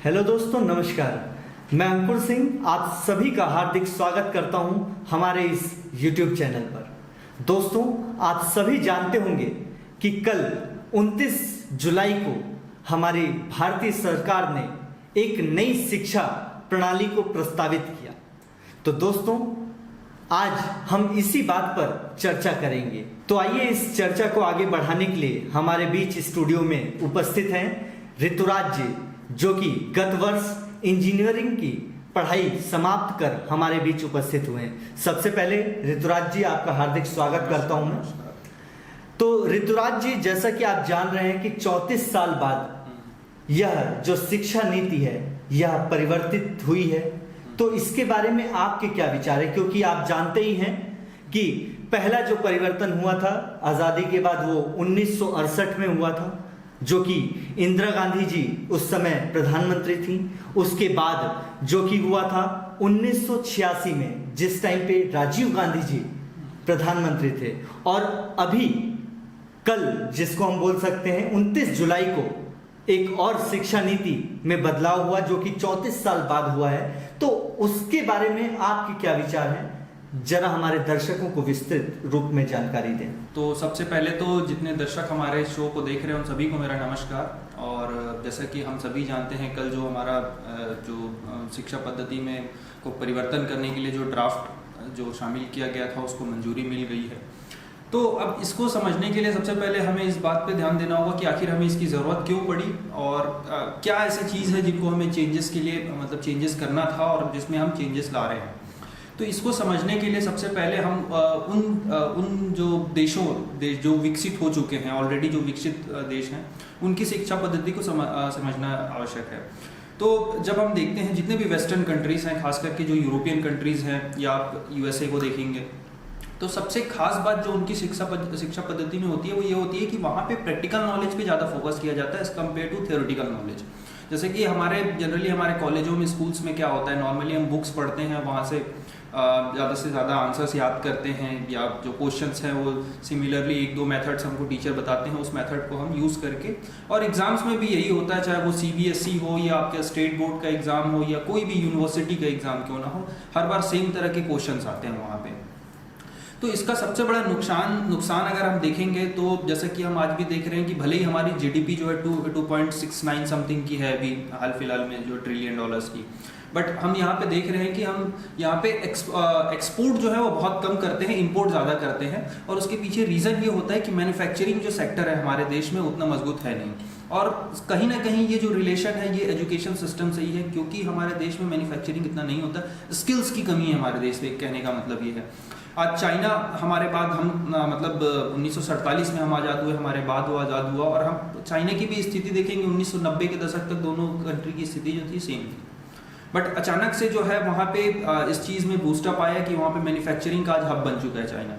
Hello दोस्तों, नमस्कार। मैं अंकुर सिंह आप सभी का हार्दिक स्वागत करता हूं हमारे इस YouTube चैनल पर। दोस्तों, आप सभी जानते होंगे कि कल 29 जुलाई को हमारी भारतीय सरकार ने एक नई शिक्षा प्रणाली को प्रस्तावित किया। तो दोस्तों, आज हम इसी बात पर चर्चा करेंगे। तो आइए इस चर्चा को आगे बढ़ाने के लिए हमारे बीच स्टूडियो में उपस्थित हैं ऋतुराज जी, जो कि गत वर्ष इंजीनियरिंग की पढ़ाई समाप्त कर हमारे बीच उपस्थित हुए हैं। सबसे पहले ऋतुराज जी, आपका हार्दिक स्वागत करता हूं मैं। तो ऋतुराज जी, जैसा कि आप जान रहे हैं कि 34 साल बाद यह जो शिक्षा नीति है यह परिवर्तित हुई है, तो इसके बारे में आपके क्या विचार है? क्योंकि आप जानते ही हैं कि पहला जो परिवर्तन हुआ था आजादी के बाद वो 1968 में हुआ था, जो कि इंदिरा गांधी जी उस समय प्रधानमंत्री थी। उसके बाद जो कि हुआ था 1986 में, जिस टाइम पे राजीव गांधी जी प्रधानमंत्री थे। और अभी कल, जिसको हम बोल सकते हैं 29 जुलाई को, एक और शिक्षा नीति में बदलाव हुआ जो कि 34 साल बाद हुआ है। तो उसके बारे में आपके क्या विचार हैं? जरा हमारे दर्शकों को विस्तृत रूप में जानकारी दें। तो सबसे पहले तो जितने दर्शक हमारे शो को देख रहे हैं उन सभी को मेरा नमस्कार। और जैसा कि हम सभी जानते हैं, कल जो हमारा जो शिक्षा पद्धति में को परिवर्तन करने के लिए जो ड्राफ्ट जो शामिल किया गया था उसको मंजूरी मिल गई है। तो अब इसको समझने के लिए सबसे पहले हमें इस बात पे ध्यान देना होगा कि आखिर हमें इसकी ज़रूरत क्यों पड़ी और क्या ऐसी चीज़ है जिनको हमें चेंजेस के लिए चेंजेस करना था और जिसमें हम चेंजेस ला रहे हैं। तो इसको समझने के लिए सबसे पहले हम उन जो देश जो विकसित हो चुके हैं, ऑलरेडी जो विकसित देश हैं, उनकी शिक्षा पद्धति को समझना आवश्यक है। तो जब हम देखते हैं जितने भी वेस्टर्न कंट्रीज हैं, खास करके जो यूरोपियन कंट्रीज हैं या आप USA को देखेंगे, तो सबसे खास बात जो उनकी शिक्षा पद्धति में होती है वो ये होती है कि वहाँ पे प्रैक्टिकल नॉलेज पे ज़्यादा फोकस किया जाता है as compared to theoretical knowledge. जैसे कि जनरली हमारे कॉलेजों में, स्कूल्स में क्या होता है, नॉर्मली हम बुक्स पढ़ते हैं, वहाँ से ज़्यादा से ज़्यादा आंसर्स याद करते हैं, या जो क्वेश्चंस हैं वो सिमिलरली 1-2 मेथड्स हमको टीचर बताते हैं, उस मेथड को हम यूज़ करके, और एग्जाम्स में भी यही होता है, चाहे वो CBSE हो या आपका स्टेट बोर्ड का एग्ज़ाम हो या कोई भी यूनिवर्सिटी का एग्ज़ाम क्यों ना हो, हर बार सेम तरह के क्वेश्चंस आते हैं वहाँ पे। तो इसका सबसे बड़ा नुकसान अगर हम देखेंगे तो जैसे कि हम आज भी देख रहे हैं कि भले ही हमारी GDP जो है 2.69 समथिंग की है अभी हाल फिलहाल में, जो $1 ट्रिलियन की, बट हम यहाँ पे देख रहे हैं कि हम यहाँ पे एक्सपोर्ट जो है वो बहुत कम करते हैं, इंपोर्ट ज़्यादा करते हैं। और उसके पीछे रीज़न ये होता है कि मैन्युफैक्चरिंग जो सेक्टर है हमारे देश में उतना मजबूत है नहीं। और कहीं ना कहीं ये जो रिलेशन है ये एजुकेशन सिस्टम से ही है, क्योंकि हमारे देश में मैन्युफैक्चरिंग इतना नहीं होता, स्किल्स की कमी है हमारे देश में। कहने का मतलब ये है, आज चाइना हमारे बाद, हम 1947 में हम आज़ाद हुए, हमारे बाद वो आज़ाद हुआ, और हम चाइना की भी स्थिति देखेंगे 1990 के दशक तक दोनों कंट्री की स्थिति जो थी सेम थी। बट अचानक से जो है वहाँ पे इस चीज़ में बूस्टअप आया कि वहाँ पे मैन्युफैक्चरिंग का आज हब बन चुका है चाइना।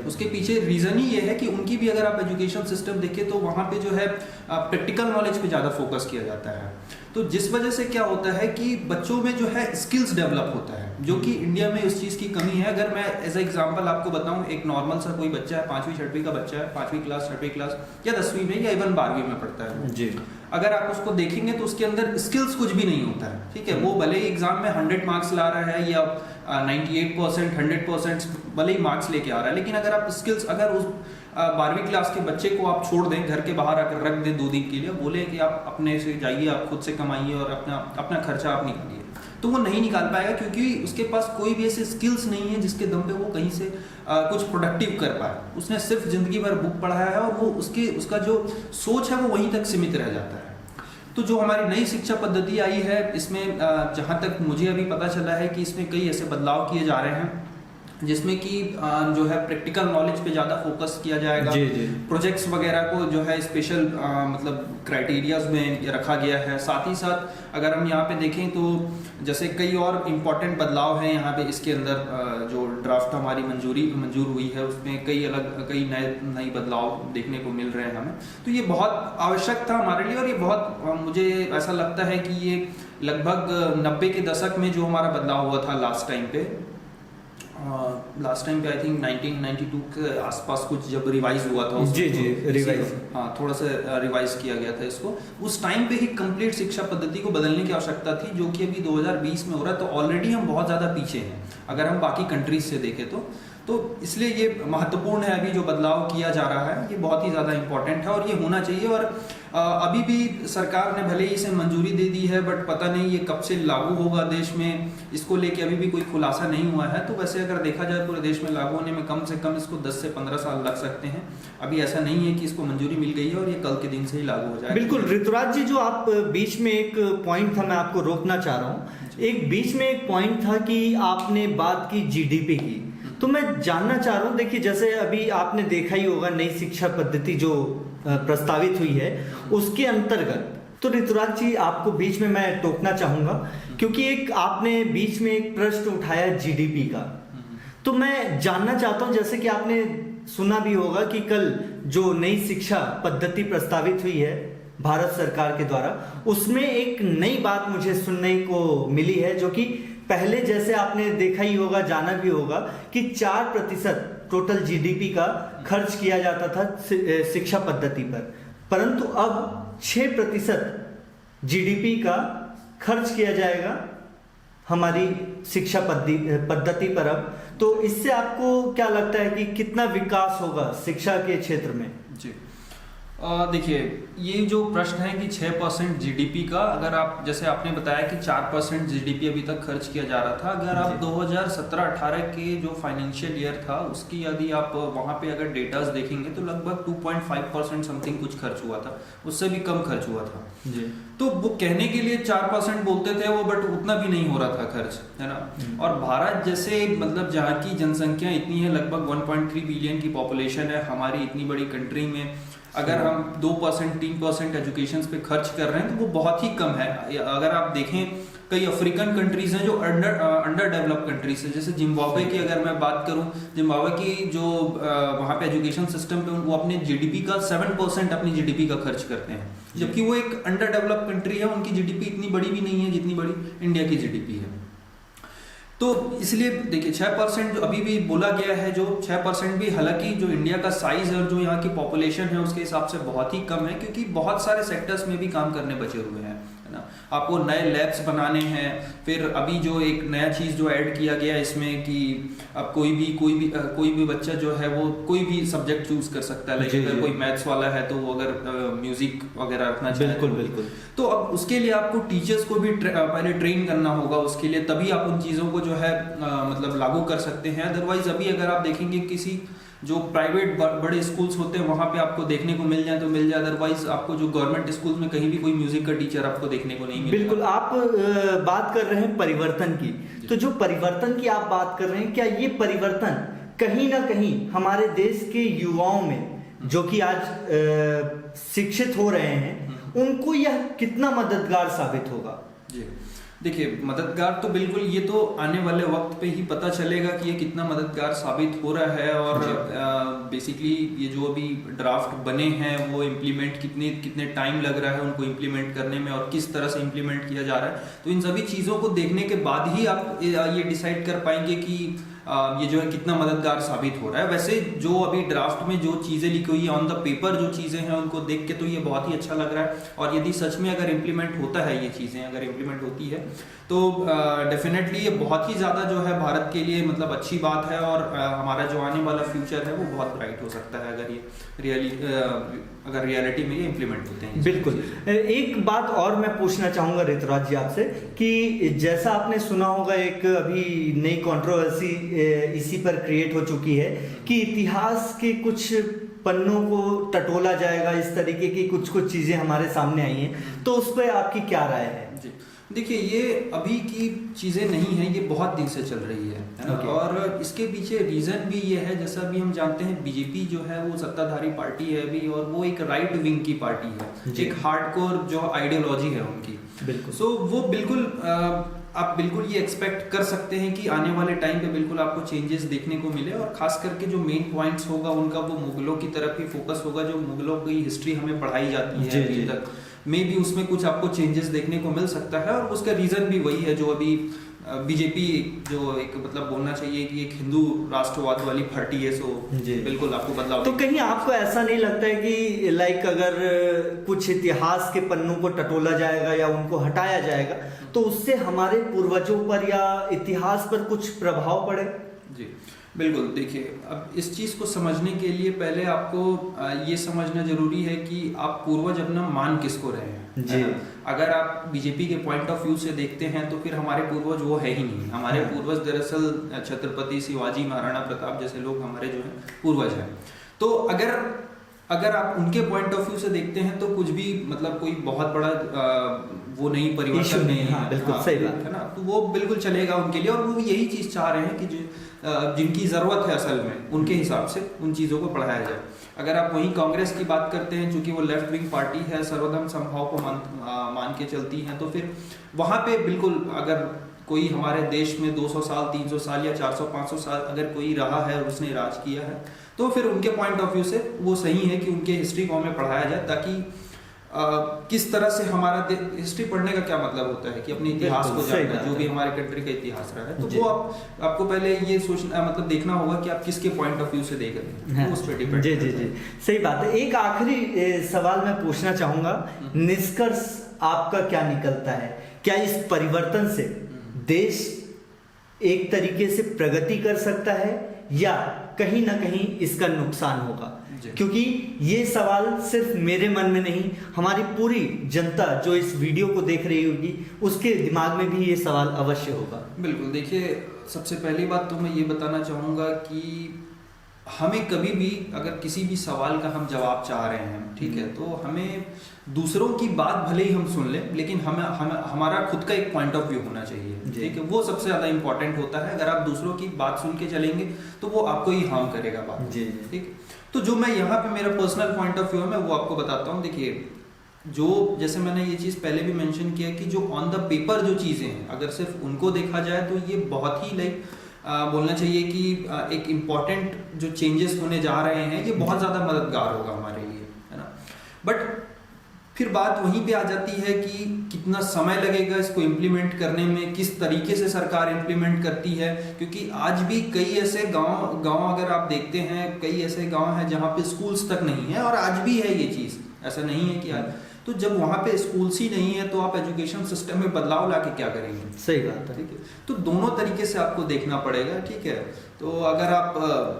उसके पीछे रीज़न ही ये है कि उनकी भी अगर आप एजुकेशन सिस्टम देखें तो वहाँ पे जो है प्रैक्टिकल नॉलेज पे ज़्यादा फोकस किया जाता है। तो जिस वजह से क्या होता है कि बच्चों में जो है स्किल्स डेवलप होता है, जो कि इंडिया में उस चीज़ की कमी है। अगर मैं एज एग्जांपल आपको बताऊं, एक नॉर्मल सा कोई बच्चा है, 5वीं 6वीं का बच्चा है, 5वीं क्लास 6वीं क्लास या 10वीं में या इवन 12वीं में पढ़ता है जी, अगर आप उसको देखेंगे तो उसके अंदर स्किल्स कुछ भी नहीं होता है। ठीक है, वो भले ही एग्जाम में 100 मार्क्स ला रहा है या 98% 100% भले ही मार्क्स लेके आ रहा है, लेकिन अगर आप स्किल्स, अगर उस 12वीं क्लास के बच्चे को आप छोड़ दें, घर के बाहर आकर रख दें 2 दिन के लिए, बोले कि आप अपने से जाइए, आप खुद से कमाइए और अपना खर्चा आप निकालिए, तो वो नहीं निकाल पाएगा, क्योंकि उसके पास कोई भी ऐसे स्किल्स नहीं है जिसके दम पे वो कहीं से कुछ प्रोडक्टिव कर पाए। उसने सिर्फ जिंदगी भर बुक पढ़ा है और वो उसका जो सोच है वो वहीं तक सीमित रह जाता है। तो जो हमारी नई शिक्षा पद्धति आई है, इसमें जहाँ तक मुझे अभी पता चला है कि इसमें कई ऐसे बदलाव किए जा रहे हैं जिसमें कि जो है प्रैक्टिकल नॉलेज पे ज़्यादा फोकस किया जाएगा। प्रोजेक्ट्स वगैरह को जो है स्पेशल क्राइटेरियाज में रखा गया है। साथ ही साथ अगर हम यहाँ पे देखें तो जैसे कई और इम्पॉर्टेंट बदलाव हैं यहाँ पे, इसके अंदर जो ड्राफ्ट हमारी मंजूर हुई है उसमें कई नए बदलाव देखने को मिल रहे हैं हमें। तो ये बहुत आवश्यक था हमारे लिए, और ये बहुत मुझे ऐसा लगता है कि ये लगभग 90 के दशक में जो हमारा बदलाव हुआ था लास्ट टाइम पे, लास्ट टाइम पे आई थिंक 1992 के आसपास कुछ जब रिवाइज हुआ था जी रिवाइज, हाँ थोड़ा सा रिवाइज किया गया था इसको। उस टाइम पे ही कंप्लीट शिक्षा पद्धति को बदलने की आवश्यकता थी, जो कि अभी 2020 में हो रहा है। तो ऑलरेडी हम बहुत ज़्यादा पीछे हैं अगर हम बाकी कंट्रीज से देखें तो इसलिए ये महत्वपूर्ण है। अभी जो बदलाव किया जा रहा है ये बहुत ही ज़्यादा इम्पोर्टेंट है और ये होना चाहिए। और अभी भी सरकार ने भले ही इसे मंजूरी दे दी है, बट पता नहीं ये कब से लागू होगा देश में, इसको लेके अभी भी कोई खुलासा नहीं हुआ है। तो वैसे अगर देखा जाए पूरे देश में लागू होने में कम से कम इसको 10 से 15 साल लग सकते हैं। अभी ऐसा नहीं है कि इसको मंजूरी मिल गई है और ये कल के दिन से ही लागू हो जाए। बिल्कुल ऋतुराज जी, जो आप बीच में एक पॉइंट था, मैं आपको रोकना चाह रहा हूँ। एक बीच में एक पॉइंट था कि आपने बात की जीडीपी की, तो मैं जानना चाह रहा हूँ, देखिए जैसे अभी आपने देखा ही होगा नई शिक्षा पद्धति जो प्रस्तावित हुई है उसके अंतर्गत, तो ऋतुराज जी आपको बीच में मैं टोकना चाहूंगा क्योंकि एक आपने बीच में एक प्रश्न उठाया जीडीपी का। तो मैं जानना चाहता हूं, जैसे कि आपने सुना भी होगा कि कल जो नई शिक्षा पद्धति प्रस्तावित हुई है भारत सरकार के द्वारा, उसमें एक नई बात मुझे सुनने को मिली है, जो कि पहले जैसे आपने देखा ही होगा, जाना भी होगा कि 4% टोटल जीडीपी का खर्च किया जाता था शिक्षा पद्धति पर, परंतु अब 6% जीडीपी का खर्च किया जाएगा हमारी शिक्षा पद्धति पर अब। तो इससे आपको क्या लगता है कि कितना विकास होगा शिक्षा के क्षेत्र में? जी देखिए, ये जो प्रश्न है कि 6% जीडीपी का, अगर आप जैसे आपने बताया कि 4% जीडीपी अभी तक खर्च किया जा रहा था, अगर आप 2017-18 के जो फाइनेंशियल ईयर था उसकी यदि आप वहाँ पे अगर डेटास देखेंगे तो लगभग 2.5% समथिंग कुछ खर्च हुआ था, उससे भी कम खर्च हुआ था जी। तो वो कहने के लिए 4% बोलते थे वो, बट उतना भी नहीं हो रहा था खर्च, है ना। और भारत जैसे मतलब जहाँ की जनसंख्या इतनी है, लगभग 1.3 बिलियन की पॉपुलेशन है हमारी इतनी बड़ी कंट्री में, अगर हम 2% 3% एजुकेशन पे खर्च कर रहे हैं तो वो बहुत ही कम है। अगर आप देखें कई अफ्रीकन कंट्रीज हैं जो अंडर डेवलप कंट्रीज है, जैसे जिम्बाब्वे की अगर मैं बात करूं, जिम्बाब्वे की जो वहाँ पे एजुकेशन सिस्टम पे वो अपने जीडीपी का 7% अपनी जीडीपी का खर्च करते हैं, जबकि वो एक अंडर डेवलप कंट्री है, उनकी जीडीपी इतनी बड़ी भी नहीं है जितनी बड़ी इंडिया की जीडीपी है। तो इसलिए देखिए 6% जो अभी भी बोला गया है, जो 6% भी हालांकि जो इंडिया का साइज है और जो यहाँ की पॉपुलेशन है उसके हिसाब से बहुत ही कम है, क्योंकि बहुत सारे सेक्टर्स में भी काम करने बचे हुए हैं, है ना। आपको नए लैब्स बनाने हैं, फिर अभी जो एक नया चीज़ जो ऐड किया गया है इसमें कि अब कोई भी बच्चा जो है वो कोई भी सब्जेक्ट चूज कर सकता है, लाइक अगर कोई मैथ्स वाला है तो वो अगर म्यूजिक वगैरह रखना चाहे बिल्कुल तो अब उसके लिए आपको टीचर्स को भी पहले ट्रेन करना होगा उसके लिए, तभी आप उन चीज़ों को जो है मतलब लागू कर सकते हैं। अदरवाइज अभी अगर आप देखेंगे किसी जो प्राइवेट बड़े स्कूल्स होते हैं वहाँ पे आपको देखने को मिल जाए तो मिल जाए, अदरवाइज आपको जो गवर्नमेंट स्कूल में कहीं भी कोई म्यूजिक का टीचर आपको देखने को नहीं मिलेगा। बिल्कुल, आप बात कर रहे हैं परिवर्तन की, तो जो परिवर्तन की आप बात कर रहे हैं, क्या ये परिवर्तन कहीं ना कहीं हमारे देश के युवाओं में जो कि आज शिक्षित हो रहे हैं उनको यह कितना मददगार साबित होगा? जी देखिए, मददगार तो बिल्कुल, ये तो आने वाले वक्त पे ही पता चलेगा कि ये कितना मददगार साबित हो रहा है। और बेसिकली ये जो अभी ड्राफ्ट बने हैं वो इम्प्लीमेंट कितने टाइम लग रहा है उनको इम्प्लीमेंट करने में और किस तरह से इम्प्लीमेंट किया जा रहा है, तो इन सभी चीज़ों को देखने के बाद ही आप ये डिसाइड कर पाएंगे कि ये जो है कितना मददगार साबित हो रहा है। वैसे जो अभी ड्राफ्ट में जो चीज़ें लिखी हुई है ऑन द पेपर, जो चीज़ें हैं उनको देख के तो ये बहुत ही अच्छा लग रहा है, और यदि सच में अगर इम्प्लीमेंट होता है, ये चीज़ें अगर इम्प्लीमेंट होती है तो डेफिनेटली ये बहुत ही ज़्यादा जो है भारत के लिए मतलब अच्छी बात है, और हमारा जो आने वाला फ्यूचर है वो बहुत ब्राइट हो सकता है अगर ये अगर रियलिटी में ये इम्प्लीमेंट होते हैं। बिल्कुल, एक बात और मैं पूछना चाहूंगा ऋतुराज जी आपसे कि जैसा आपने सुना होगा एक अभी नई कंट्रोवर्सी इसी पर क्रिएट हो चुकी है कि इतिहास के कुछ पन्नों को टटोला जाएगा, इस तरीके की कुछ चीजें हमारे सामने आई हैं, तो उस पर आपकी क्या राय है? जी देखिए, ये अभी की चीज़ें नहीं है, ये बहुत दिन से चल रही है ना। और इसके पीछे रीज़न भी ये है, जैसा अभी हम जानते हैं बीजेपी जो है वो सत्ताधारी पार्टी है अभी, और वो एक राइट विंग की पार्टी है, एक हार्डकोर जो आइडियोलॉजी है उनकी। बिल्कुल, सो वो बिल्कुल आप बिल्कुल ये एक्सपेक्ट कर सकते हैं कि आने वाले टाइम पे बिल्कुल आपको चेंजेस देखने को मिले, और खास करके जो मेन पॉइंट्स होगा उनका वो मुगलों की तरफ ही फोकस होगा, जो मुगलों की हिस्ट्री हमें पढ़ाई जाती है अभी तक, मे भी उसमें कुछ आपको चेंजेस देखने को मिल सकता है, और उसका रीजन भी वही है जो अभी बीजेपी जो एक मतलब बोलना चाहिए कि एक हिंदू राष्ट्रवाद वाली पार्टी है, सो बिल्कुल आपको बदलाव। तो कहीं आपको ऐसा नहीं लगता है कि लाइक अगर कुछ इतिहास के पन्नों को टटोला जाएगा या उनको हटाया जाएगा तो उससे हमारे पूर्वजों पर या इतिहास पर कुछ प्रभाव पड़े? जी बिल्कुल। देखिए, अब इस चीज़ को समझने के लिए पहले आपको ये समझना जरूरी है कि आप पूर्वज अपना मान किसको रहे हैं जी। अगर आप बीजेपी के पॉइंट ऑफ व्यू से देखते हैं तो फिर हमारे पूर्वज वो है ही नहीं। हमारे पूर्वज दरअसल छत्रपति शिवाजी, महाराणा प्रताप जैसे लोग हमारे जो है पूर्वज हैं। तो अगर आप उनके पॉइंट ऑफ व्यू से देखते हैं तो कुछ भी मतलब कोई बहुत बड़ा वो नहीं, परिवर्तन नहीं है। बिल्कुल सही बात है ना, तो वो बिल्कुल चलेगा उनके लिए, और वो यही चीज चाह रहे हैं कि जिनकी जरूरत है असल में उनके हिसाब से उन चीजों को बढ़ाया जाए। अगर आप वहीं कांग्रेस की बात करते हैं, चूंकि वो लेफ्ट विंग पार्टी है, सर्वधर्म समभाव को मान के चलती है, तो फिर वहां पे बिल्कुल अगर कोई हमारे देश में 200 साल 300 साल या 400-500 साल अगर कोई रहा है और उसने राज किया है, तो फिर उनके पॉइंट ऑफ व्यू से वो सही है कि उनके हिस्ट्री को हमें पढ़ाया जाए, ताकि किस तरह से हमारा हिस्ट्री पढ़ने का क्या मतलब होता है कि अपने इतिहास को जानना, जो भी हमारे कंट्री का इतिहास रहा है, तो वो आपको पहले ये सोचना मतलब देखना होगा कि आप किसके पॉइंट ऑफ व्यू से देख रहे हैं, उस पर डिपेंड। जी जी जी, सही बात है। एक आखिरी सवाल मैं पूछना चाहूंगा, निष्कर्ष आपका क्या निकलता है? क्या इस परिवर्तन से देश एक तरीके से प्रगति कर सकता है या कहीं ना कहीं इसका नुकसान होगा? क्योंकि ये सवाल सिर्फ मेरे मन में नहीं, हमारी पूरी जनता जो इस वीडियो को देख रही होगी उसके दिमाग में भी ये सवाल अवश्य होगा। बिल्कुल। देखिए, सबसे पहली बात तो मैं ये बताना चाहूँगा कि हमें कभी भी अगर किसी भी सवाल का हम जवाब चाह रहे हैं, ठीक है, तो हमें दूसरों की बात भले ही हम सुन लें, लेकिन हमारा खुद का एक पॉइंट ऑफ व्यू होना चाहिए, ठीक है। वो सबसे ज़्यादा इंपॉर्टेंट होता है। अगर आप दूसरों की बात सुन के चलेंगे तो वो आपको ही हार्म करेगा बात, ठीक। तो जो मैं यहाँ पे मेरा पर्सनल पॉइंट ऑफ व्यू है मैं वो आपको बताता हूँ। देखिए, जो जैसे मैंने ये चीज़ पहले भी मेंशन किया कि जो ऑन द पेपर जो चीज़ें हैं, अगर सिर्फ उनको देखा जाए तो ये बहुत ही लाइक बोलना चाहिए कि एक इम्पॉर्टेंट जो चेंजेस होने जा रहे हैं ये बहुत ज़्यादा मददगार होगा हमारे लिए, है ना। बट फिर बात वहीं पे आ जाती है कि कितना समय लगेगा इसको इम्प्लीमेंट करने में, किस तरीके से सरकार इम्प्लीमेंट करती है, क्योंकि आज भी कई ऐसे गांव अगर आप देखते हैं, कई ऐसे गांव हैं जहाँ पे स्कूल्स तक नहीं है, और आज भी है ये चीज़, ऐसा नहीं है कि आज। तो जब वहाँ पे स्कूल्स ही नहीं है तो आप एजुकेशन सिस्टम में बदलाव लाके क्या करेंगे? सही बात है, ठीक है। तो दोनों तरीके से आपको देखना पड़ेगा, ठीक है। तो अगर आप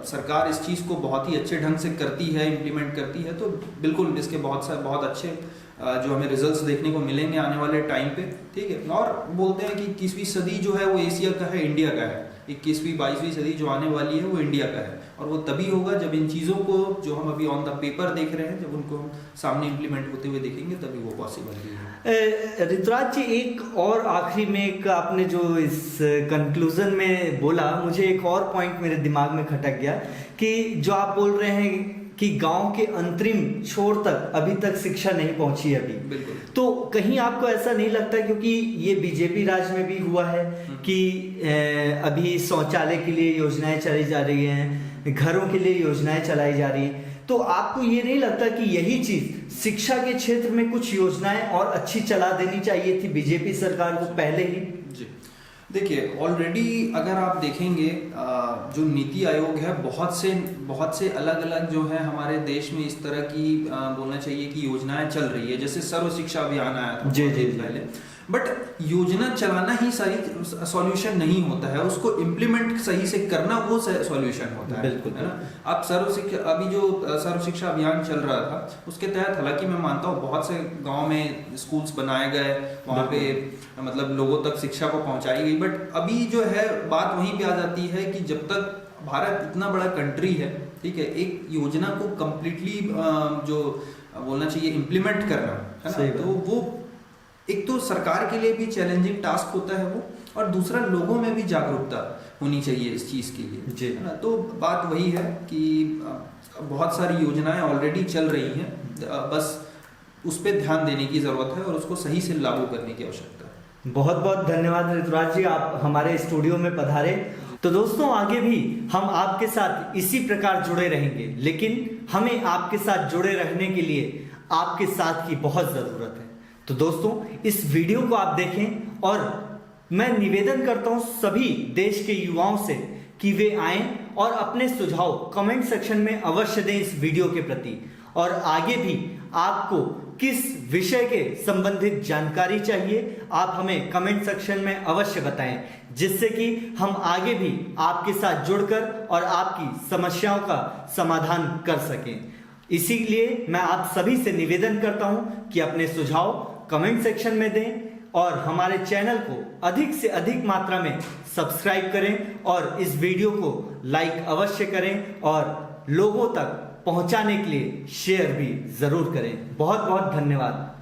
सरकार इस चीज़ को बहुत ही अच्छे ढंग से करती है, इम्प्लीमेंट करती है, तो बिल्कुल इसके बहुत अच्छे जो हमें रिजल्ट्स देखने को मिलेंगे आने वाले टाइम पे, ठीक है। और बोलते हैं कि 21वीं सदी जो है वो एशिया का है, इंडिया का है। 21वीं 22वीं सदी जो आने वाली है वो इंडिया का है, और वो तभी होगा जब इन चीज़ों को जो हम अभी ऑन द पेपर देख रहे हैं, जब उनको हम सामने इम्प्लीमेंट होते हुए देखेंगे तभी वो पॉसिबल है। ऋतुराज जी, एक और आखिरी में एक आपने जो इस कंक्लूजन में बोला, मुझे एक और पॉइंट मेरे दिमाग में खटक गया कि जो आप बोल रहे हैं कि गांव के अंतरिम छोर तक अभी तक शिक्षा नहीं पहुंची अभी। बिल्कुल। तो कहीं आपको ऐसा नहीं लगता, क्योंकि ये बीजेपी राज में भी हुआ है कि अभी शौचालय के लिए योजनाएं चलाई जा रही हैं, घरों के लिए योजनाएं चलाई जा रही हैं, तो आपको ये नहीं लगता कि यही चीज शिक्षा के क्षेत्र में कुछ योजनाएं और अच्छी चला देनी चाहिए थी बीजेपी सरकार को पहले ही? जी, देखिए, ऑलरेडी अगर आप देखेंगे जो नीति आयोग है, बहुत से अलग अलग जो है हमारे देश में इस तरह की बोलना चाहिए कि योजनाएं चल रही है। जैसे सर्व शिक्षा अभियान आया था जी पहले, बट योजना चलाना ही सही सॉल्यूशन नहीं होता है, उसको इम्प्लीमेंट सही से करना वो सॉल्यूशन होता है, है ना। आप अभी जो सर्व शिक्षा अभियान चल रहा था उसके तहत, हालांकि मैं मानता हूँ बहुत से गांव में स्कूल्स बनाए गए, वहाँ पे मतलब लोगों तक शिक्षा को पहुंचाई गई, बट अभी जो है बात वहीं पे आ जाती है कि जब तक भारत इतना बड़ा कंट्री है, ठीक है, एक योजना को कंप्लीटली जो बोलना चाहिए इम्प्लीमेंट करना, है ना, तो वो एक तो सरकार के लिए भी चैलेंजिंग टास्क होता है वो, और दूसरा लोगों में भी जागरूकता होनी चाहिए इस चीज़ के लिए, है ना। तो बात वही है कि बहुत सारी योजनाएं ऑलरेडी चल रही हैं, बस उस पर ध्यान देने की ज़रूरत है और उसको सही से लागू करने की आवश्यकता है। बहुत बहुत धन्यवाद ऋतुराज जी, आप हमारे स्टूडियो में पधारे। तो दोस्तों, आगे भी हम आपके साथ इसी प्रकार जुड़े रहेंगे, लेकिन हमें आपके साथ जुड़े रहने के लिए आपके साथ की बहुत ज़रूरत है। तो दोस्तों इस वीडियो को आप देखें और मैं निवेदन करता हूं सभी देश के युवाओं से कि वे आएं और अपने सुझाव कमेंट सेक्शन में अवश्य दें इस वीडियो के प्रति। और आगे भी आपको किस विषय के संबंधित जानकारी चाहिए आप हमें कमेंट सेक्शन में अवश्य बताएं, जिससे कि हम आगे भी आपके साथ जुड़कर और आपकी समस्याओं का समाधान कर सकें। इसीलिए मैं आप सभी से निवेदन करता हूं कि अपने सुझाव कमेंट सेक्शन में दें और हमारे चैनल को अधिक से अधिक मात्रा में सब्सक्राइब करें और इस वीडियो को लाइक अवश्य करें और लोगों तक पहुंचाने के लिए शेयर भी जरूर करें। बहुत बहुत धन्यवाद।